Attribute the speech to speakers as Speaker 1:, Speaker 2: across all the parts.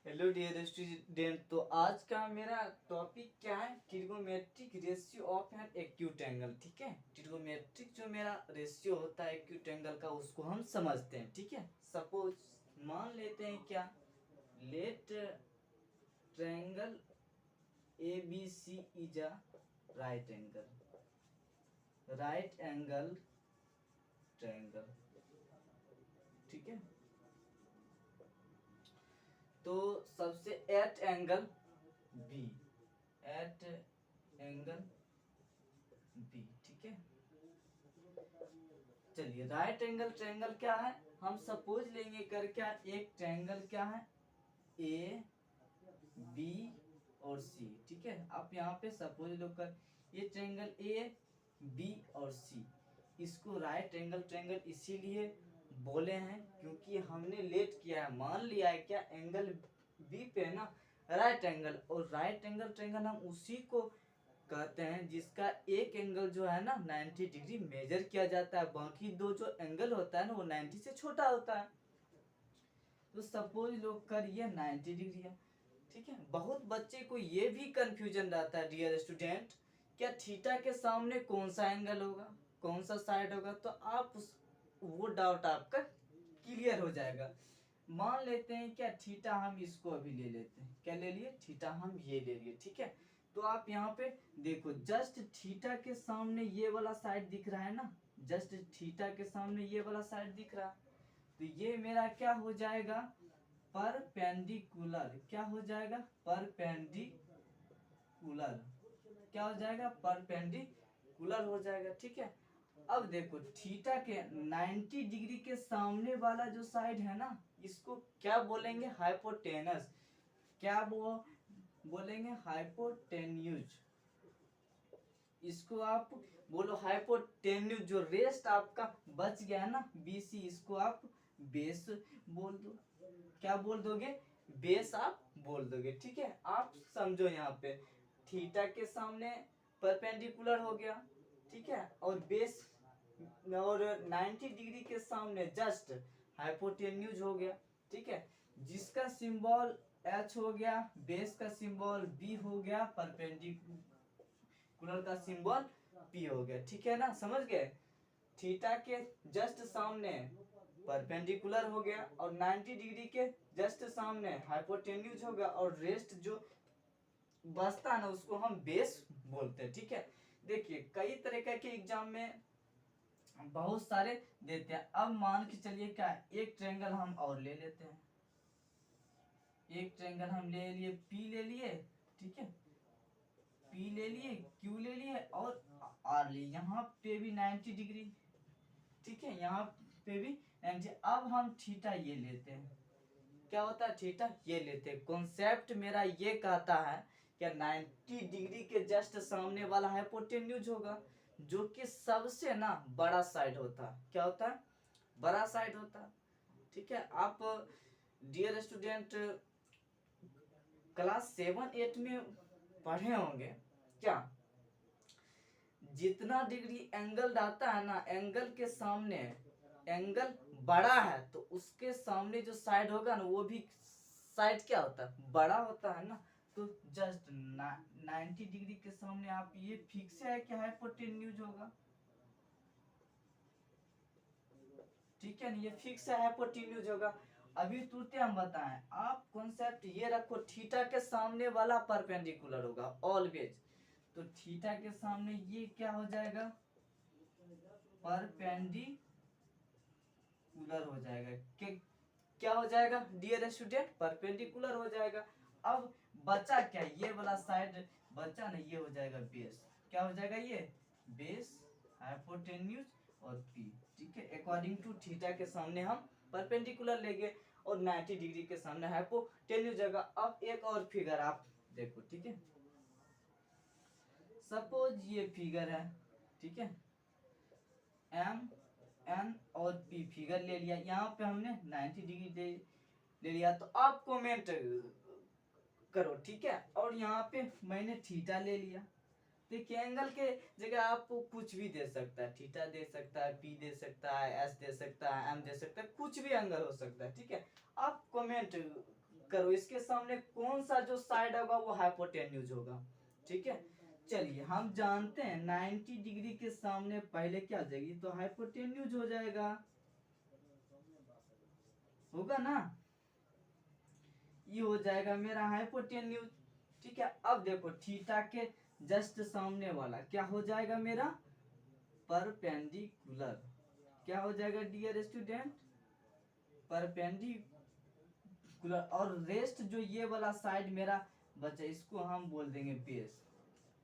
Speaker 1: Hello dear student. तो आज का मेरा टॉपिक क्या है? Trigonometric ratio of an acute angle. ठीक है, ट्रिगोमेट्रिक जो मेरा रेशियो होता है एक्यूट एंगल का, उसको हम समझते हैं। ठीक है, सपोज मान लेते हैं क्या, let triangle A B C is a right angle triangle. ठीक है, तो सबसे at angle B, at angle B. ठीक है, चलिए राइट एंगल ट्रायंगल क्या है, हम सपोज लेंगे कर क्या, एक ट्रायंगल क्या है ए बी और सी। ठीक है, आप यहाँ पे सपोज लो कर ये ट्रायंगल ए बी और सी, इसको राइट एंगल ट्रायंगल इसीलिए बोले हैं क्योंकि हमने लेट किया है, मान लिया है क्या, एंगल बी पे ना राइट एंगल, और राइट एंगल ट्रायंगल हम उसी को कहते हैं जिसका एक एंगल जो है ना 90 डिग्री मेजर किया जाता है, बाकी दो जो एंगल होता है ना वो 90 से छोटा होता है। तो सपोज लोग कर ये 90 डिग्री है। ठीक है, बहुत बच्चे को ये भी कंफ्यूजन रहता है डियर स्टूडेंट, क्या थीटा के सामने कौन सा एंगल होगा, कौन सा साइड होगा, तो आप वो डाउट आपका क्लियर हो जाएगा। मान लेते हैं क्या, थीटा हम इसको अभी ले लेते हैं, क्या ले लिए, थीटा हम ये ले लिए। ठीक है, तो आप यहाँ पे देखो, जस्ट थीटा के सामने ये वाला साइड दिख रहा है ना, जस्ट थीटा के सामने ये वाला साइड दिख रहा है, तो ये मेरा क्या हो जाएगा, परपेंडिकुलर। क्या हो जाएगा, परपेंडिकुलर। क्या हो जाएगा, परपेंडिकुलर हो जाएगा। ठीक है, अब देखो थीटा के 90 डिग्री के सामने वाला जो साइड है ना, इसको क्या बोलेंगे, हाइपोटेनस। क्या वो बोलेंगे, हाइपोटेन्यूज। इसको आप बोलो हाइपोटेन्यूज। जो रेस्ट आपका बच गया है ना बीसी, इसको आप बेस बोल दो। क्या बोल दोगे, बेस आप बोल दोगे। ठीक है, आप समझो यहाँ पे थीटा के सामने परपेंडिकुलर हो गया। ठीक है, और बेस और 90 डिग्री के सामने जस्ट हाइपोटेन्यूज हो गया। ठीक है, जिसका सिंबल एच हो गया, बेस का सिंबल बी हो गया, परपेंडिकुलर का सिंबल पी हो गया। ठीक है ना, समझ गए। थीटा के जस्ट सामने परपेंडिकुलर हो गया और 90 डिग्री के जस्ट सामने हाइपोटेन्यूज हो गया, और रेस्ट जो बचता है ना उसको हम बेस बोलते हैं। ठीक है, देखिए कई तरह के एग्जाम में बहुत सारे देते हैं। अब मान के चलिए क्या, एक ट्रायंगल हम और ले लेते हैं, एक ट्रायंगल हम ले लिए, पी ले लिए। ठीक है, पी ले लिए, क्यू ले लिए और आर लिए, यहाँ पे भी 90 डिग्री। ठीक है, यहाँ पे भी 90। अब हम थीटा ये लेते हैं, क्या होता है, थीटा ये लेते हैं। कॉन्सेप्ट मेरा ये कहता है क्या 90 डिग्री के जस्ट सामने वाला हाइपोटेन्यूज होगा, जो कि सबसे ना बड़ा साइड होता है। क्या होता है, बड़ा साइड होता है। ठीक है, आप डियर स्टूडेंट क्लास 7-8 में पढ़े होंगे क्या, जितना डिग्री एंगल रहता है ना, एंगल के सामने एंगल बड़ा है तो उसके सामने जो साइड होगा ना वो भी साइड क्या होता है, बड़ा होता है ना। तो जस्ट 90 डिग्री के सामने आप ये फिक्स है कि हाइपोटेन्यूज होगा। ठीक है ना, ये फिक्स है, हाइपोटेन्यूज होगा। अभी तुरंत हम बताएं, आप कॉन्सेप्ट ये रखो, थीटा के सामने वाला परपेंडिकुलर होगा ऑलवेज। तो थीटा के सामने ये क्या हो जाएगा, परपेंडिकुलर हो जाएगा। क्या हो जाएगा डियर स्टूडेंट, परपेंडिकुलर हो जाएगा। अब बचा क्या, ये वाला साइड बचा ना, ये हो जाएगा बेस। क्या हो जाएगा, ये बेस, हाइपोटेन्यूज और पी। ठीक है, अकॉर्डिंग टू थीटा के सामने हम परपेंडिकुलर लेंगे और 90 डिग्री के सामने हाइपोटेन्यूज होगा। अब एक और फिगर आप देखो। ठीक है, सपोज ये फिगर है। ठीक है, एम एन और पी फिगर ले लिया, यहाँ पे हमने 90 डिग्री ले लिया, तो आप कमेंट करो। ठीक है, और यहाँ पे मैंने थीटा ले लिया। देखिए एंगल के जगह आपको कुछ भी दे सकता है, थीटा दे सकता है, पी दे सकता है, एस दे सकता है, एम दे सकता है, कुछ भी एंगल हो सकता है। ठीक है, आप कमेंट करो, इसके सामने कौन सा जो साइड होगा वो हाइपोटेन्यूज होगा। ठीक है, चलिए हम जानते हैं 90 डिग्री के सामने पहले क्या आ जाएगी, तो हाइपोटेन्यूज हो जाएगा, होगा ना, ये हो जाएगा मेरा हाइपोटेन्यूज। ठीक है, अब देखो थीटा के जस्ट सामने वाला क्या हो जाएगा मेरा, परपेंडिकुलर। क्या हो जाएगा डियर स्टूडेंट, परपेंडिकुलर। और रेस्ट जो ये वाला साइड मेरा बचा, इसको हम बोल देंगे बेस।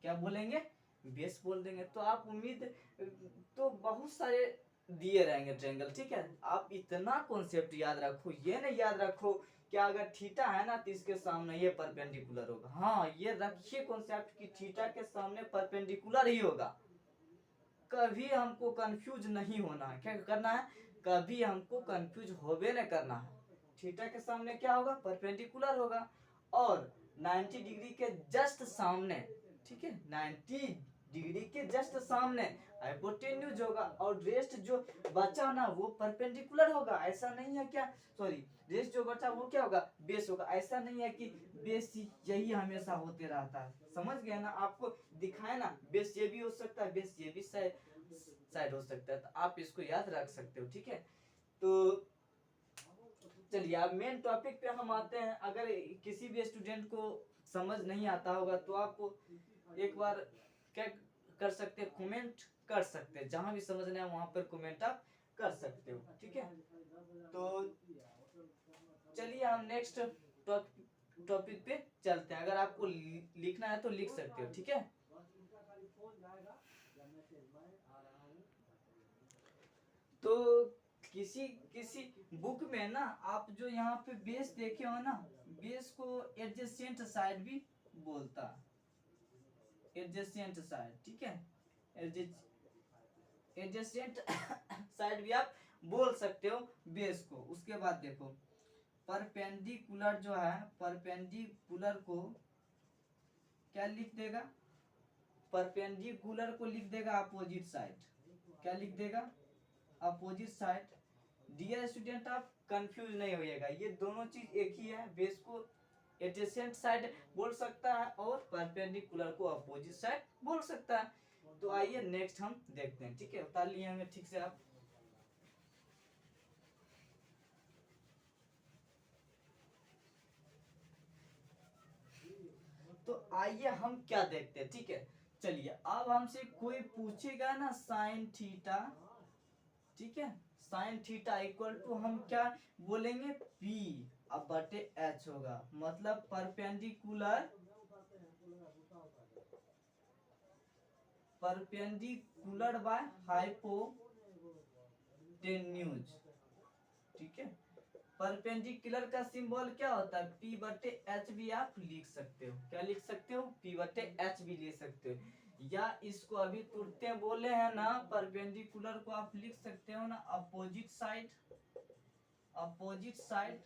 Speaker 1: क्या बोलेंगे, बेस बोल देंगे। तो आप उम्मीद, तो बहुत सारे दिए रहेंगे ट्रायंगल। ठीक है, आप इतना कॉन्सेप्ट याद रखो, ये नहीं याद रखो क्या अगर थीटा है ना तो इसके सामने ये परपेंडिकुलर होगा। हाँ, ये रखिए कॉन्सेप्ट कि थीटा के सामने परपेंडिकुलर ही होगा। कभी हमको कंफ्यूज नहीं होना है, क्या करना है, कभी हमको कंफ्यूज होवे न करना है। थीटा के सामने क्या होगा, परपेंडिकुलर होगा। और 90 डिग्री के जस्ट सामने, ठीक है, 90 डिग्री के जस्ट सामने हाइपोटेन्यूज होगा। और रेस्ट जो बचा ना वो परपेंडिकुलर होगा। ऐसा नहीं है क्या, सॉरी, रेस्ट जो बचा वो क्या होगा, बेस होगा। ऐसा नहीं है कि बेस यही हमेशा होते रहता है। समझ गए ना, आपको दिखाए ना, बेस ये भी हो सकता है, बेस ये भी साइड हो सकता है। तो आप इसको याद रख सकते हो। ठीक है, तो चलिए अब मेन टॉपिक पे हम आते हैं। अगर किसी भी स्टूडेंट को समझ नहीं आता होगा तो आप एक बार क्या कर सकते हैं, कमेंट कर सकते हैं। जहां भी समझना है वहां पर कमेंट आप कर सकते हो। ठीक है, तो चलिए हम नेक्स्ट टॉपिक पे चलते हैं। अगर आपको लिखना है तो लिख सकते हो। ठीक है, तो किसी किसी बुक में ना आप जो यहाँ पे बेस देखे हो ना, बेस को एडजेसेंट साइड भी बोलता है, एडजेसेंट साइड। ठीक है, एडजेसेंट साइड भी आप बोल सकते हो बेस को। उसके बाद देखो परपेंडिकुलर जो है, परपेंडिकुलर को क्या लिख देगा, परपेंडिकुलर को लिख देगा अपोजिट साइड। क्या लिख देगा, अपोजिट साइड। डियर स्टूडेंट आप कंफ्यूज नहीं होइएगा, ये दोनों चीज एक ही है। बेस को एडजेसेंट साइड बोल सकता है और परपेंडिकुलर को अपोजिट साइड बोल सकता है। तो आइए नेक्स्ट हम देखते हैं। ठीक है, उतार लिए हमें ठीक से आप। तो आइए हम क्या देखते हैं। ठीक है, चलिए अब हमसे कोई पूछेगा ना साइन थीटा, ठीक है, साइन थीटा इक्वल टू हम क्या बोलेंगे, पी अब बटे एच होगा। मतलब परपेंडिकुलर, परपेंडिकुलर बाय हाइपोटेन्यूज। ठीक है, परपेंडिकुलर का सिंबल क्या होता है, पी बटे एच भी आप लिख सकते हो। क्या लिख सकते हो, पी बटे एच भी लिख सकते हो। या इसको अभी तुरते बोले हैं ना, परपेंडिकुलर को आप लिख सकते हो ना अपोजिट साइड, अपोजिट साइड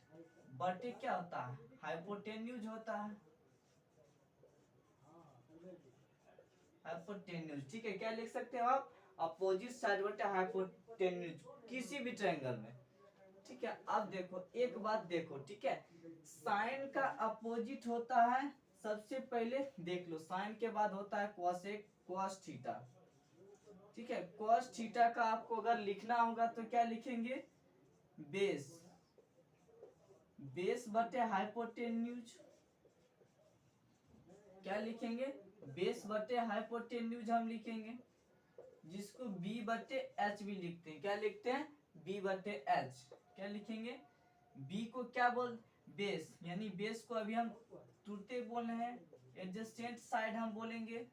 Speaker 1: बटे क्या होता है, हाइपोटेन्यूज होता है, हाइपोटेन्यूज। ठीक है, क्या लिख सकते हो आप, अपोजिट साइड बटे हाइपोटेन्यूज किसी भी ट्रायंगल में। ठीक है, अब देखो एक बात देखो। ठीक है, साइन का अपोजिट होता है, सबसे पहले देख लो, साइन के बाद होता है कोसेक, cos थीटा। ठीक है, cos थीटा का आपको अगर लिखना होगा तो क्या लिखेंगे, बेस, बेस बटे हाइपोटेन्यूज। क्या लिखेंगे, बेस बटे हाइपोटेन्यूज हम लिखेंगे, जिसको बी बटे एच भी लिखते हैं। क्या लिखते हैं, बी बटे एच। क्या लिखेंगे, बी को क्या बोल, बेस, यानी बेस को अभी हम तुरते बोल रहे हैं, एडजेसेंट साइड हम बोलेंगे,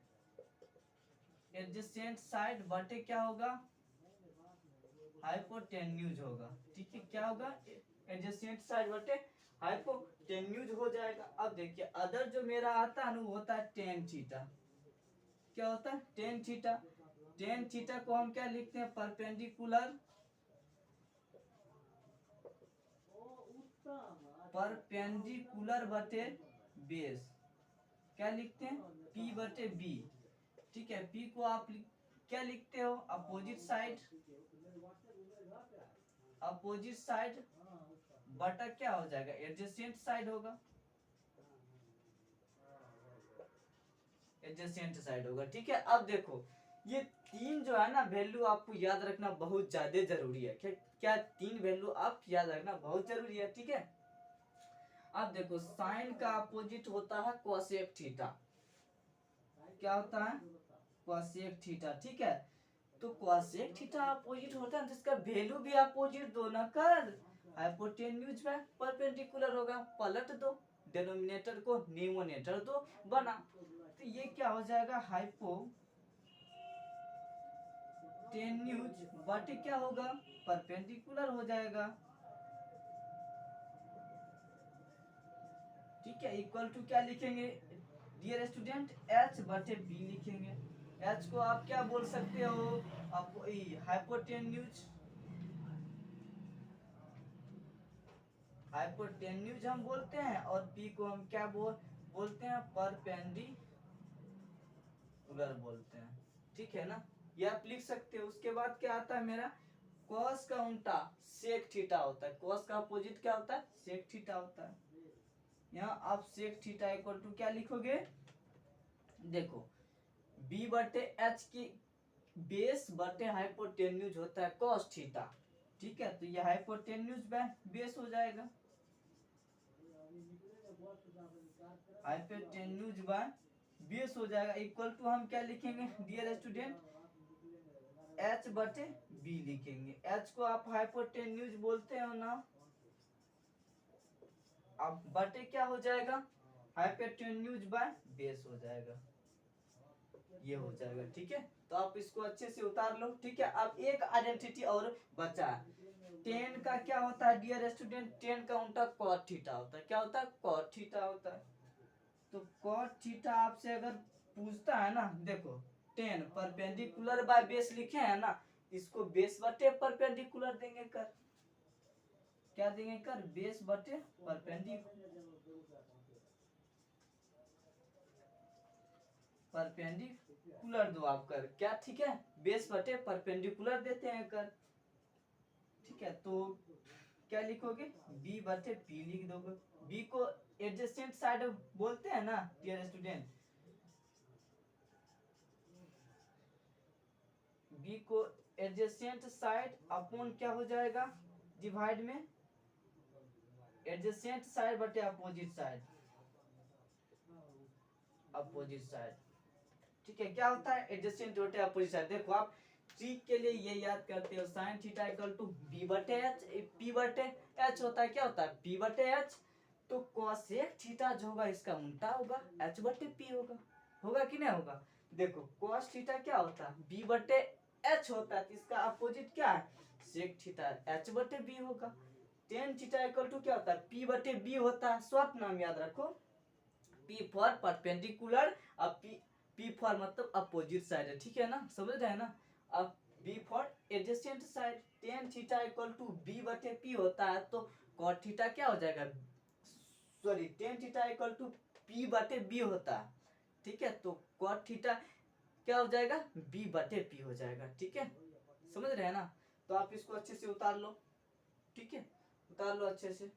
Speaker 1: एडजेसेंट साइड बटे क्या होगा, हाइपोटेन्यूज होगा। ठीक है, क्या होगा, एडजेसेंट साइड बटे हाइपोटेन्यूज हो जाएगा। अब देखिए अदर जो मेरा आता है ना वो होता है टेन थीटा। क्या होता है, टेन थीटा। टेन थीटा को हम क्या लिखते हैं, परपेंडिकुलर, परपेंडिकुलर बटे बेस। क्या लिखते हैं, पी बटे बी। ठीक है, पी को आप क्या लिखते हो, अपोजिट साइड, अपोजिट साइड बटा क्या हो जाएगा, एडजेसेंट साइड होगा, एडजेसेंट साइड होगा। ठीक है, अब देखो ये तीन जो है ना वैल्यू आपको याद रखना बहुत ज्यादा जरूरी है। क्या क्या तीन वैल्यू आप याद रखना बहुत जरूरी है। ठीक है, अब देखो साइन का अपोजिट होता है कोसेक थीटा। क्या होता है, कोसेक थीटा। ठीक है, तो कोसेक थीटा अपोजिट होता है, जिसका वैल्यू भी अपोजिट दो ना कर, हाइपोटेन्यूज में परपेंडिकुलर होगा, पलट दो, डिनोमिनेटर को न्यूमरेटर दो बना, तो ये क्या हो जाएगा, हाइपोटेन्यूज बटे क्या होगा, परपेंडिकुलर हो जाएगा। ठीक है, इक्वल टू क्या लिखेंगे डियर स्टूडेंट, एच बटे बी लिखेंगे। एच को आप क्या बोल सकते हो, आप हाइपोटेन्यूज, हाइपोटेन्यूज हम बोलते हैं, और पी को हम क्या बोलते हैं, परपेंडिकुलर बोलते हैं। ठीक है ना, ये आप लिख सकते हो। उसके बाद क्या आता है मेरा, कॉस का उल्टा सेक थीटा होता है, कॉस का अपोजिट क्या होता है, सेक थीटा होता है। यहाँ आप सेक थीटा इक्वल टू क्या लिखोगे, देखो बी बटे एच की बेस बटे हाइपोटेन्यूज होता है कॉस थीटा। ठीक है, तो ये हाइपोटेन्यूज बेस हो जाएगा, हाइपोटेन्यूज बाय बेस हो जाएगा, इक्वल टू हम क्या लिखेंगे डियर स्टूडेंट, एच बटे बी लिखेंगे। एच को आप हाइपोटेन्यूज बोलते हो ना, अब बटे क्या हो जाएगा, हाइपोटेन्यूज बाय बेस हो जाएगा, ये हो जाएगा। ठीक है, तो आप इसको अच्छे से उतार लो। ठीक है, अब एक आइडेंटिटी और बचा है, टेन का क्या होता है डियर स्टूडेंट, टेन का उल्टा कॉट थीटा होता है। क्या होता है, कॉट थीटा होता है। तो कॉट थीटा आपसे अगर पूछता है ना, देखो टेन परपेंडिकुलर बाय बेस लिखे हैं ना, इसको बेस बटे परपेंडिकुलर देंगे कर, क्या देंगे कर, बेस बटे परपेंडिकुलर दो आप कर क्या, ठीक है, बेस बटे परपेंडिकुलर देते हैं कर। ठीक है, तो क्या लिखोगे, बी बटे पी लिख दोगे। बी को एडजेसेंट साइड बोलते हैं ना डियर स्टूडेंट, बी को एडजेसेंट साइड अपॉन क्या हो जाएगा, डिवाइड में एडजेसेंट साइड बटे अपोजिट साइड, अपोजिट साइड। ठीक है, क्या होता है एडजेसेंट बटे अपोजिट साइड। देखो आप ट्रिक के लिए ये याद करते हो, sine theta equal to B बटे एच, पी बटे एच होता है, क्या होता है पी बटे एच, तो कोसेक थीटा जो होगा इसका उल्टा होगा, एच बटे पी होगा, होगा कि नहीं होगा। देखो कोस थीटा क्या होता है, बी बटे एच होता है, तो इसका अपोजिट क्या है, सेक थीटा, एच बटे बी होगा। टेन थीटा इक्वल टू क्या होता है, पी बटे बी होता है, स्वत नाम याद रखो, पी फॉर परपेंडिकुलर, अब पी फॉर मतलब अपोजिट साइड है। ठीक है ना, समझ रहे हैं ना। अब B for adjacent side, tan theta equal to B बटे पी होता है, तो कॉट थीटा क्या हो जाएगा, sorry tan theta equal to P बटे बी होता है। ठीक है, तो कॉट थीटा क्या हो जाएगा, बी बटे पी हो जाएगा। ठीक है, समझ रहे हैं ना, तो आप इसको अच्छे से उतार लो। ठीक है, उतार लो अच्छे से।